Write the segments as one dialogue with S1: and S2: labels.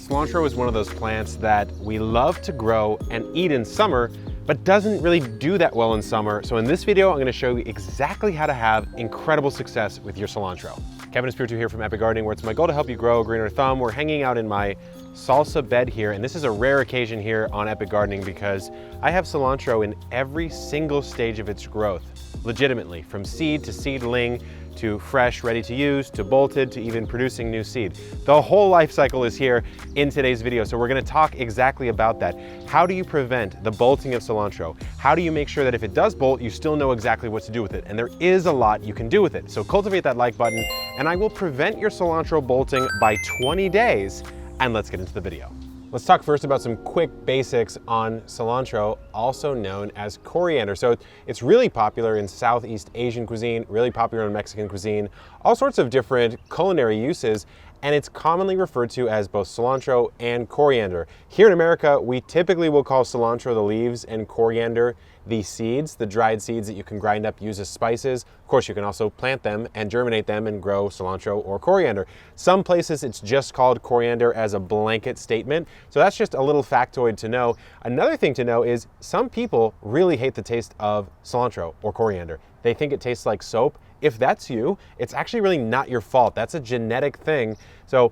S1: Cilantro is one of those plants that we love to grow and eat in summer, but doesn't really do that well in summer. So in this video, I'm gonna show you exactly how to have incredible success with your cilantro. Kevin Espiritu here from Epic Gardening, where it's my goal to help you grow a greener thumb. We're hanging out in my salsa bed here, and this is a rare occasion here on Epic Gardening because I have cilantro in every single stage of its growth, legitimately, from seed to seedling, to fresh, ready to use, to bolted, to even producing new seed. The whole life cycle is here in today's video, so we're gonna talk exactly about that. How do you prevent the bolting of cilantro? How do you make sure that if it does bolt, you still know exactly what to do with it? And there is a lot you can do with it. So cultivate that like button, and I will prevent your cilantro bolting by 20 days, and let's get into the video. Let's talk first about some quick basics on cilantro, also known as coriander. So it's really popular in Southeast Asian cuisine, really popular in Mexican cuisine, all sorts of different culinary uses, and it's commonly referred to as both cilantro and coriander. Here in America, we typically will call cilantro the leaves and coriander the seeds, the dried seeds that you can grind up, use as spices. Of course, you can also plant them and germinate them and grow cilantro or coriander. Some places it's just called coriander as a blanket statement. So that's just a little factoid to know. Another thing to know is some people really hate the taste of cilantro or coriander. They think it tastes like soap. If that's you, it's actually really not your fault. That's a genetic thing. So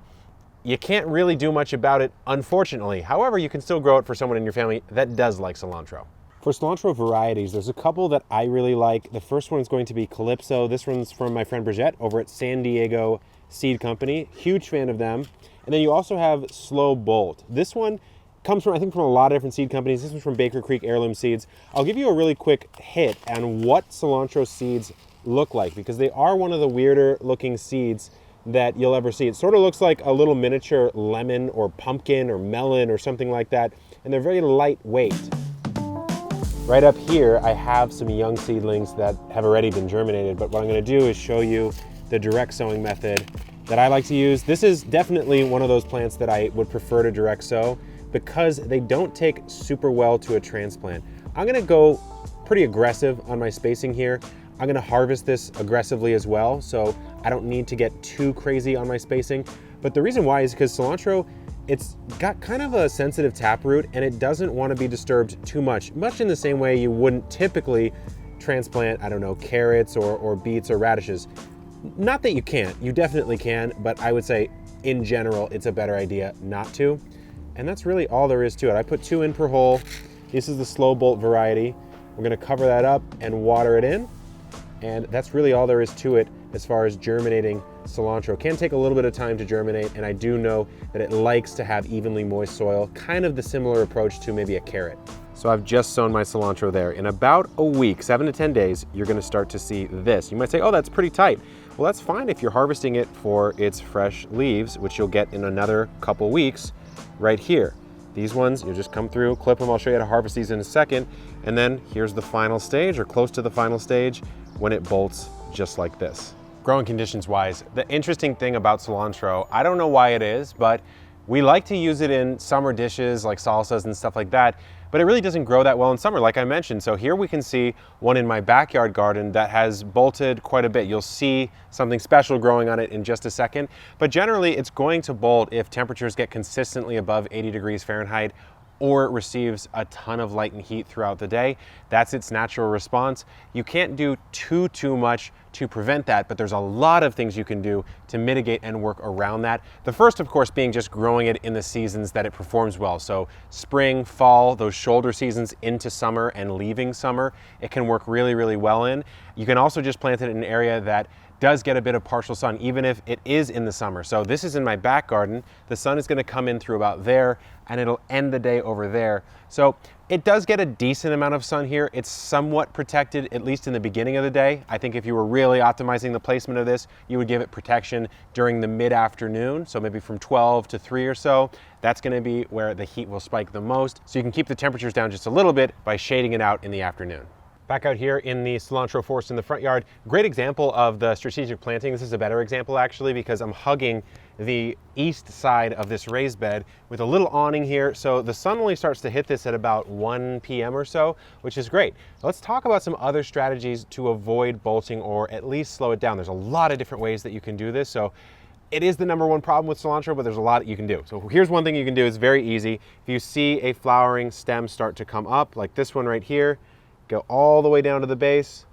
S1: you can't really do much about it, unfortunately. However, you can still grow it for someone in your family that does like cilantro. For cilantro varieties, there's a couple that I really like. The first one is going to be Calypso. This one's from my friend Brigitte over at San Diego Seed Company. Huge fan of them. And then you also have Slow Bolt. This one comes from, I think, from a lot of different seed companies. This one's from Baker Creek Heirloom Seeds. I'll give you a really quick hit on what cilantro seeds look like, because they are one of the weirder looking seeds that you'll ever see. It sort of looks like a little miniature lemon or pumpkin or melon or something like that, and they're very lightweight. Right up here, I have some young seedlings that have already been germinated, but what I'm gonna do is show you the direct sowing method that I like to use. This is definitely one of those plants that I would prefer to direct sow because they don't take super well to a transplant. I'm gonna go pretty aggressive on my spacing here. I'm gonna harvest this aggressively as well, so I don't need to get too crazy on my spacing. But the reason why is because cilantro, it's got kind of a sensitive taproot and it doesn't want to be disturbed too much in the same way you wouldn't typically transplant, I don't know, carrots or beets or radishes. Not that you can't, you definitely can, but I would say in general, it's a better idea not to. And that's really all there is to it. I put 2 in per hole. This is the Slow Bolt variety. We're gonna cover that up and water it in. And that's really all there is to it as far as germinating cilantro. It can take a little bit of time to germinate, and I do know that it likes to have evenly moist soil, kind of the similar approach to maybe a carrot. So I've just sown my cilantro there. In about a week, 7 to 10 days, you're gonna start to see this. You might say, oh, that's pretty tight. Well, that's fine if you're harvesting it for its fresh leaves, which you'll get in another couple weeks right here. These ones, you'll just come through, clip them. I'll show you how to harvest these in a second. And then here's the final stage, or close to the final stage, when it bolts just like this. Growing conditions wise, the interesting thing about cilantro, I don't know why it is, but we like to use it in summer dishes like salsas and stuff like that, but it really doesn't grow that well in summer, like I mentioned. So here we can see one in my backyard garden that has bolted quite a bit. You'll see something special growing on it in just a second, but generally it's going to bolt if temperatures get consistently above 80 degrees Fahrenheit or it receives a ton of light and heat throughout the day. That's its natural response. You can't do too much to prevent that, but there's a lot of things you can do to mitigate and work around that. The first, of course, being just growing it in the seasons that it performs well. So spring, fall, those shoulder seasons into summer and leaving summer, it can work really, really well in. You can also just plant it in an area that does get a bit of partial sun, even if it is in the summer. So this is in my back garden. The sun is gonna come in through about there and it'll end the day over there. So it does get a decent amount of sun here. It's somewhat protected, at least in the beginning of the day. I think if you were really optimizing the placement of this, you would give it protection during the mid-afternoon. So maybe from 12 to 3 or so. That's gonna be where the heat will spike the most. So you can keep the temperatures down just a little bit by shading it out in the afternoon. Back out here in the cilantro forest in the front yard, great example of the strategic planting. This is a better example actually because I'm hugging the east side of this raised bed with a little awning here. So the sun only starts to hit this at about 1 p.m. or so, which is great. Let's talk about some other strategies to avoid bolting or at least slow it down. There's a lot of different ways that you can do this. So It is the #1 problem with cilantro, but there's a lot that you can do. So here's one thing you can do. It's very easy. If you see a flowering stem start to come up, like this one right here, go all the way down to the base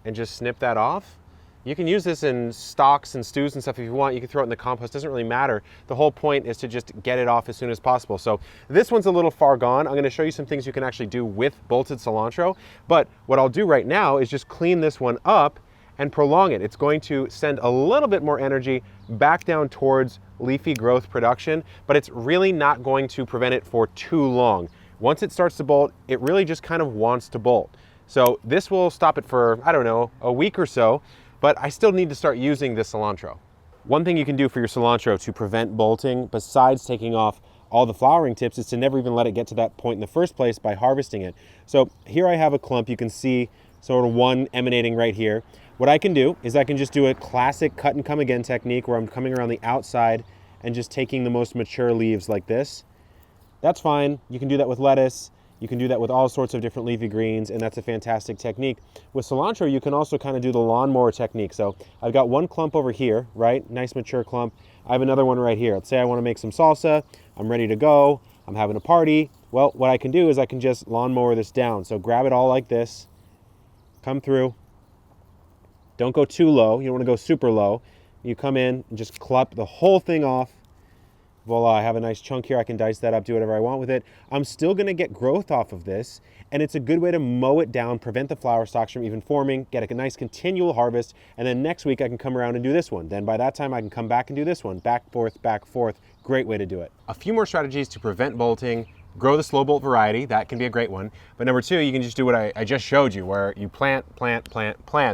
S1: and just snip that off. You can use this in stocks and stews and stuff if you want. You can throw it in the compost, doesn't really matter. The whole point is to just get it off as soon as possible. So this one's a little far gone. I'm gonna show you some things you can actually do with bolted cilantro, but what I'll do right now is just clean this one up and prolong it. It's going to send a little bit more energy back down towards leafy growth production, but it's really not going to prevent it for too long. Once it starts to bolt, it really just kind of wants to bolt. So this will stop it for, I don't know, a week or so, but I still need to start using this cilantro. One thing you can do for your cilantro to prevent bolting, besides taking off all the flowering tips, is to never even let it get to that point in the first place by harvesting it. So here I have a clump. You can see sort of one emanating right here. What I can do is I can just do a classic cut and come again technique where I'm coming around the outside and just taking the most mature leaves like this. That's fine. You can do that with lettuce. You can do that with all sorts of different leafy greens, and that's a fantastic technique. With cilantro, you can also kind of do the lawnmower technique. So I've got one clump over here, right? Nice mature clump. I have another one right here. Let's say I want to make some salsa. I'm ready to go. I'm having a party. Well, what I can do is I can just lawnmower this down. So grab it all like this, come through. Don't go too low. You don't want to go super low. You come in and just clip the whole thing off. Voila, I have a nice chunk here. I can dice that up, do whatever I want with it. I'm still gonna get growth off of this, and it's a good way to mow it down, prevent the flower stalks from even forming, get a nice continual harvest, and then next week I can come around and do this one. Then by that time I can come back and do this one. Back, forth. Great way to do it. A few more strategies to prevent bolting. Grow the slow bolt variety, that can be a great one. But #2, you can just do what I just showed you, where you plant.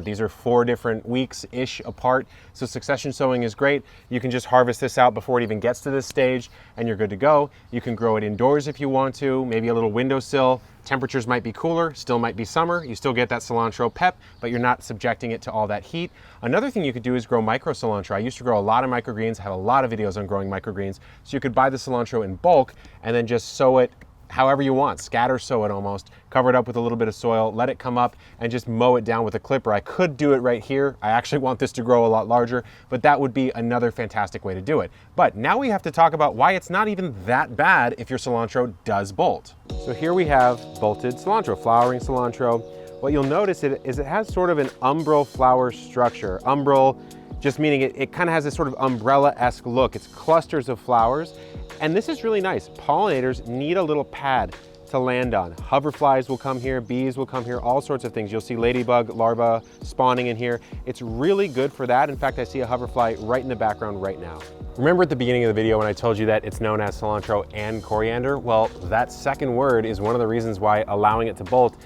S1: These are 4 different weeks-ish apart, so succession sowing is great. You can just harvest this out before it even gets to this stage, and you're good to go. You can grow it indoors if you want to, maybe a little windowsill. Temperatures might be cooler, still might be summer. You still get that cilantro pep, but you're not subjecting it to all that heat. Another thing you could do is grow micro cilantro. I used to grow a lot of microgreens, have a lot of videos on growing microgreens. So you could buy the cilantro in bulk and then just sow it however you want, scatter sow it almost, cover it up with a little bit of soil, let it come up and just mow it down with a clipper. I could do it right here. I actually want this to grow a lot larger, but that would be another fantastic way to do it. But now we have to talk about why it's not even that bad if your cilantro does bolt. So here we have bolted cilantro, flowering cilantro. What you'll notice is it has sort of an umbral flower structure. Umbral just meaning it kind of has this sort of umbrella-esque look. It's clusters of flowers. And this is really nice. Pollinators need a little pad to land on. Hoverflies will come here, bees will come here, all sorts of things. You'll see ladybug larvae spawning in here. It's really good for that. In fact, I see a hoverfly right in the background right now. Remember at the beginning of the video when I told you that it's known as cilantro and coriander? Well, that second word is one of the reasons why allowing it to bolt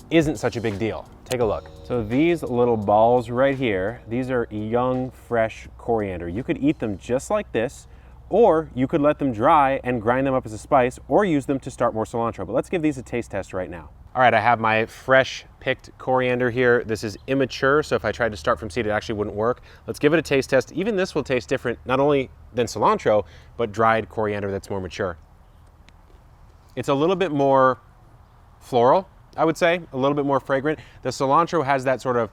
S1: isn't such a big deal. Take a look. So these little balls right here, these are young, fresh coriander. You could eat them just like this, or you could let them dry and grind them up as a spice, or use them to start more cilantro. But let's give these a taste test right now. All right, I have my fresh picked coriander here. This is immature, so if I tried to start from seed, it actually wouldn't work. Let's give it a taste test. Even this will taste different, not only than cilantro, but dried coriander that's more mature. It's a little bit more floral, I would say, a little bit more fragrant. The cilantro has that sort of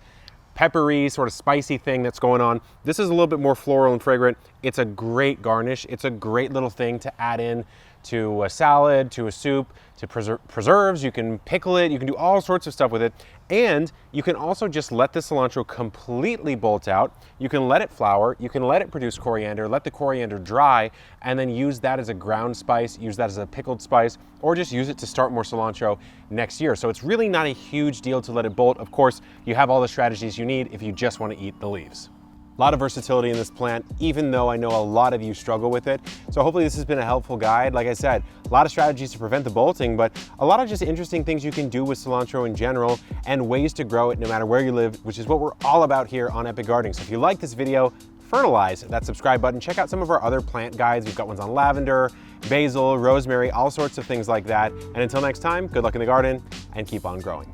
S1: peppery, sort of spicy thing that's going on. This is a little bit more floral and fragrant. It's a great garnish. It's a great little thing to add in to a salad, to a soup, to preserves. You can pickle it. You can do all sorts of stuff with it. And you can also just let the cilantro completely bolt out. You can let it flower. You can let it produce coriander, let the coriander dry, and then use that as a ground spice, use that as a pickled spice, or just use it to start more cilantro next year. So it's really not a huge deal to let it bolt. Of course, you have all the strategies you need if you just want to eat the leaves. A lot of versatility in this plant, even though I know a lot of you struggle with it. So hopefully this has been a helpful guide. Like I said, a lot of strategies to prevent the bolting, but a lot of just interesting things you can do with cilantro in general and ways to grow it no matter where you live, which is what we're all about here on Epic Gardening. So if you like this video, fertilize that subscribe button. Check out some of our other plant guides. We've got ones on lavender, basil, rosemary, all sorts of things like that. And until next time, good luck in the garden and keep on growing.